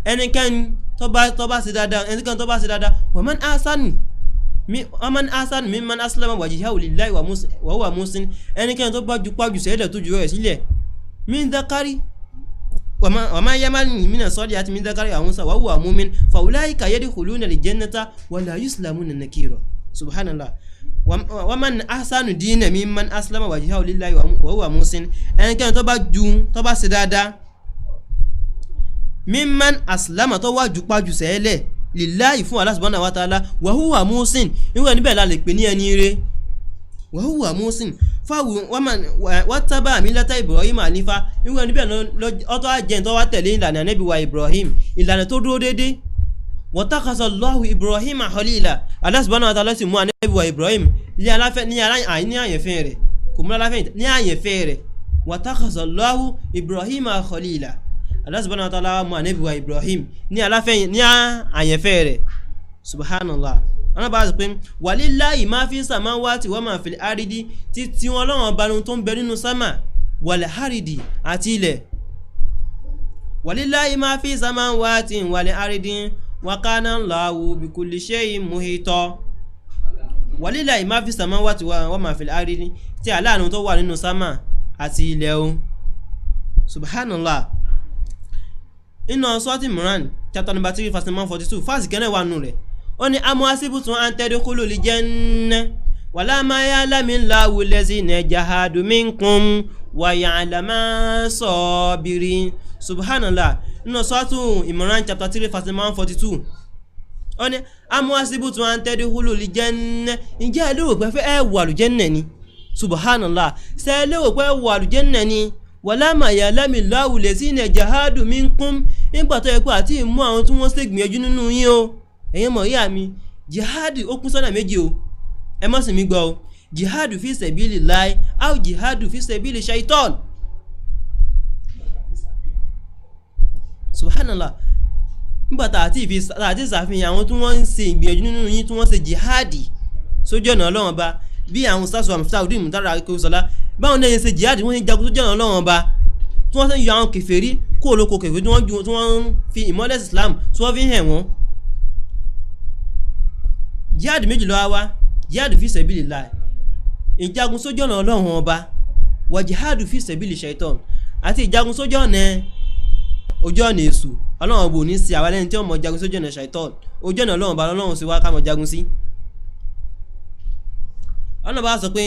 ẹnikẹ́ni tó bá ṣe dáadáa wa man ahsan mimman aslama wajhahu lillahi wa huwa muhsin ẹnikẹ́ni tó bá jupájú sẹ́lẹ̀ tó ju rẹ̀ sílẹ̀ min dhakari wa man ya'mal minas solihati min dhakari aw unsa wa huwa mu'min fa ulaika yadkhuluna al-jannata wa la yuslamuna nakira subhanallah. Wa man ahsanu dinan mimman aslama wajhahu lillahi wa huwa muhsin ẹnikẹ́ni tó bá ṣe dáadáa mimman aslama tó wá jupájú sẹ́lẹ̀ lillahi fún Allah subhanahu wa ta'ala wa huwa muhsin irú ẹni bẹ́ẹ̀ la lè pè ní ẹni rẹ̀ wa huwa muhsin fáwọn wátàbà millata Ibrahim hanifa irú ẹni bẹ́ẹ̀ ọtọ́ àjẹ́ tó wá tẹ̀lé ìlànà Ànábì wa Ibrahim ìlànà tó dúró dédé watakhadha Allahu Ibrahim khalila Allah subhanahu wa ta'ala sì mú Ànábì wa Ibrahim ní àyẹ̀fẹ́ rẹ̀ kò mú aláfẹ́ ní àyẹ̀fẹ́ rẹ̀ watakhadha Allahu Ibrahim khalila Allah subhanahu wa ta'ala mú Ànábì wa Ibrahim ní àyẹ̀fẹ́ rẹ̀ subhanallah. Wọ́n bá sọ pé walillahi ma fi samawati wa ma fil aridi tí wọn lọ́wọ́ bá tó ń bẹ nínú sámà wal aridi àti ilẹ̀ walillahi ma fi samawati wal aridi wa kana Allahu bi kulli shay'in muhita walillahi ma fi samawati wa ma fil aridi tí aláàánú tó wà nínú sámà àti ilẹ̀ o subhanallah. Inú Surati Imran chapter number 3 verse 142 fásitì kẹ́nẹ̀ wà nù rẹ̀ ó ní amu asibutun an tadkhulul janna wala ma ya'lamillahu allazina jahadu minkum wa ya'lama sabirin subhanallah. Nínú Suratu Imran chapter 3 verse 142 ó ní amu asibutun an tadkhulul janna ǹjẹ́ ẹ lérò pé ẹ wọ àlùjánnà ni subhanallah ṣé ẹ lérò pé ẹ wọ àlùjánnà ni wala ma ya'lamillahu allazina jahadu minkum nígbà tó yẹ pé àti ìmú àwọn tí wọ́n ṣègbìyànjú nínú yín o ẹ̀yin mọ̀ ìyá mi jihadi ó kún sọ́nà méjì o ẹ má sì mí gbọ́ o jihadu fi sabilillahi aw jihadu fi sabili shaitan subhanallah. nígbà tá àti ìsàfihàn àwọn tí wọ́n ń ṣe ìgbìyànjú nínú yín tí wọ́n ṣe jihadi sójú ọ̀nà Ọlọ́run Ọba bí àwọn sásù àmìsáwùdí mùtárà akẹ́kọ̀ọ́sọ́lá báwọn náà ṣe jihadi wọ́n ń jagun sójú ọ̀nà Ọlọ́run Ọba tí wọ́n ṣe ń yọ àwọn kèfèrí kó olóko kèfèrí tí wọ́n ń fi ìmọ́lẹ̀ Islam tí wọ́n fi ń hẹ̀ wọ́n. jihad méjì ló wá jihad fi sabilillah ìjagun sójú ọ̀nà Ọlọ́run Ọba wa jihad fi sabili shaitan àti ìjagun sójú ọ̀nà èṣù Ọlọ́run bò ní sí àwọn ẹni tí wọ́n mọ̀ jagun sójú ọ̀nà shaitan ojú ọ̀nà Ọlọ́run Ọba Ọlọ́run sì wá ká mọ̀ jagun sí. Ọlọ́run bá sọ pé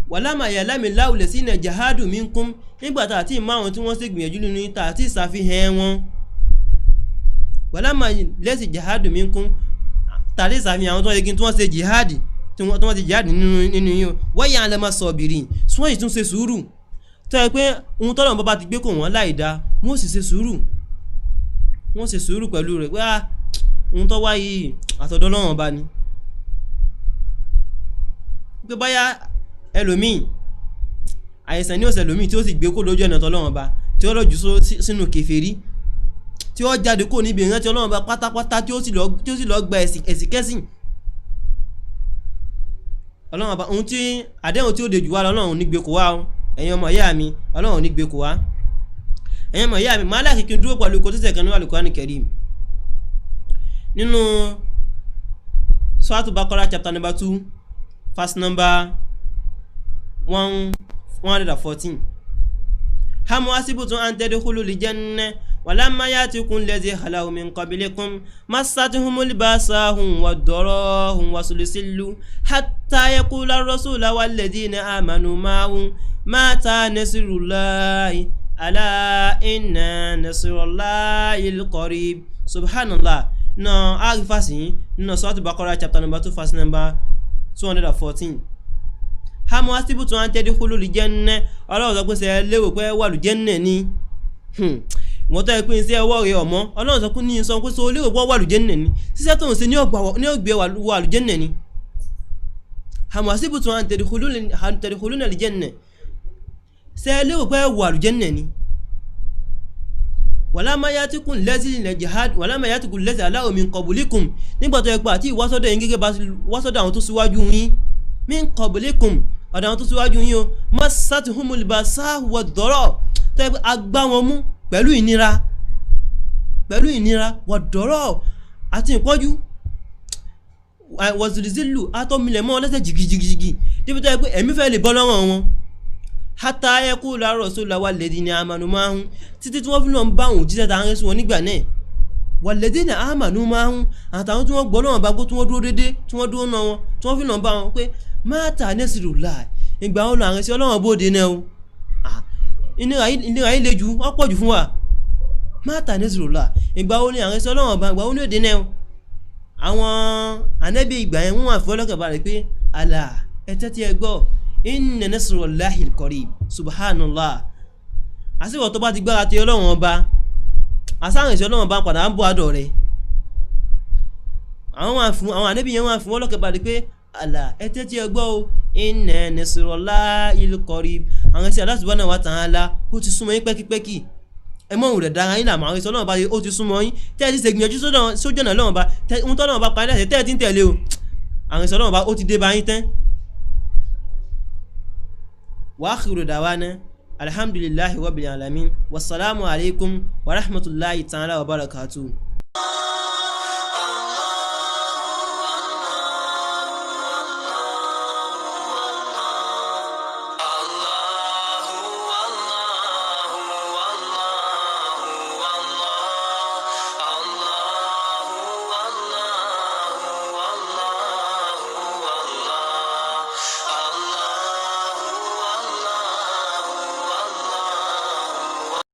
wala ma ya'lamillahu allazina jahadu minkum nígbà tá àti ìmọ̀ àwọn tí wọ́n sì gbìyànjú nínú ìta àti ìsàfihàn wọn wala ma lẹ́sì jahadu minkum tàbí ìsàfihàn àwọn tó yẹ kí wọ́n ṣe jihadi tí wọ́n ti jihadi nínú yín wa ya'lama sabirin tí wọ́n sì tún ṣe sùúrù tó yẹ pé ohun tọ́lọ̀ bá ti gbé kò wọ́n láì dá wọ́n sì ṣe sùúrù pẹ̀lú rẹ̀ pé ohun tó wáyé àtọ̀dọ̀ Ọlọ́run Ọba ni pé báyá ẹlòmíì àìsàn ní ọ̀sẹ̀ ẹlòmíì tí ó sì gbé kó lójú ọ̀nà tọ́lọ́run Ọba tí ó lọ́jú sínú kèfèrí tí ó jáde kó níbi ìrántí Ọlọ́run Ọba pátápátá tí ó sì lọ gba ẹ̀sìnkẹ́sìn Ọlọ́run Ọba ohun tí àdéhùn tí ó dé jù wá Ọlọ́run ní gbé kó wá o ẹ̀yin ọmọ ìyá mi Ọlọ́run ní gbé kó wá ẹ̀yin ọmọ ìyá mi máa láti kí n dúró pẹ̀lú kó tó sẹ̀kan ní Al-Qur'an Karim nínú Suratu Baqarah chapter number 2 verse number 114. Am hasibtum an tadkhulul janna walamma ya'tikum alladhi khalau min qablikum massatuhumul ba'sa'u wad-dharra'u wasulsilu hatta yaqula ar-rasulu walladhina amanu ma'ahu mata nasrullahi ala inna nasrullahil qarib. Subhanallah. No, agifasi no Surah Al-Baqarah chapter number 2 verse number 214. Am hasibtum an tadkhulul janna. Ọlọ́run sọ pé ṣé lérò pé wà lù Jánnà ni. Wọ́n tó pé iṣẹ́ ọwọ́ rẹ̀ ọmọ. Ọlọ́run sọ pé ní sọ pé ṣé lérò pé wà lù Jánnà ni. Ṣiṣẹ́ tó ń ṣe ní ọgbẹ́ wà lù Jánnà ni. Am hasibtum an tadkhulul janna. Ṣé lérò pé wà lù Jánnà ni. Walamma ya'tikum alladhina jihad walamma ya'tikum alladhina khalau min qablikum. Nígbà tó pé àti ìwásọ́dọ̀ yín gẹ́gẹ́ bá wásọ́dọ̀ àwọn tó síwájú yín. Min qablikum ọ̀dọ̀ àwọn tó síwájú yín o massatuhumul ba'sa'u wad-dharra'u tó yẹ pé agbá wọn mú pẹ̀lú ìnira wad-dharra'u àti ìpọ́jú wazulzilu atọ́milẹ̀ mọ́ lẹ́sẹ̀ jìgìjìgì débi tó yẹ pé ẹ̀mí fẹ́ lè bọ́ lọ́wọ́ wọn hatta yaqula ar-rasulu walladhina amanu ma'ahu títí tí wọ́n fi lọ ń bá òun jíṣẹ́ ta ń rẹ́sùn wọn nígbà náà walladhina amanu ma'ahu àtàwọn tí wọ́n gbọ́ lọ́wọ́ bá gbó tí wọ́n dúró dédé tí wọ́n dúró náà wọn tí wọ́n fi lọ ń bá wọn pé mata nasrullah ìgbà wọn lọ àwọn ẹ̀sìn Ọlọ́run bóde náà o ìnira yìí le jù wọ́n pọ̀ jù fún wa mata nasrullah ìgbà wọn ni àwọn ẹ̀sìn Ọlọ́run bá ìgbà wọn ní òde náà o àwọn ànábì ìgbà yẹn wọ́n wà fún ọlọ́kàn balẹ̀ pé àlà ẹ̀tẹ́ tí ẹ gbọ́ inna nasrullahil qarib. Subhanallah. Àsìkò tó bá ti gbára ti Ọlọ́run ọba àsáwọn ẹ̀sìn Ọlọ́run bá padà ń bọ̀ àdọ̀ rẹ̀ àwọn ànábì yẹn wà fún ọlọ́kàn balẹ̀ pé àlà ẹ̀tẹ́ tí ẹ gbọ́ o inna nasrullahil qarib. Àwọn ẹ̀sìn Allah subhanahu wa ta'ala ó ti súnmọ́ yín pẹ́kípẹ́kí ẹ mọ̀ òun rẹ̀ dára yín làmọ́ àwọn ẹ̀sìn Ọlọ́run bá ó ti súnmọ́ yín tẹ́ ẹ ti ṣègbìyànjú sójú ọ̀nà Ọlọ́run bá ohun tó Ọlọ́run bá parí láti tẹ́ ẹ ti ń tẹ̀lé o àwọn ẹ̀sìn Ọlọ́run bá ó ti dé bá yín tán. Wa akhiru da'wana alhamdulillahi rabbil alamin wassalamu alaikum wa rahmatullahi ta'ala wa barakatuh.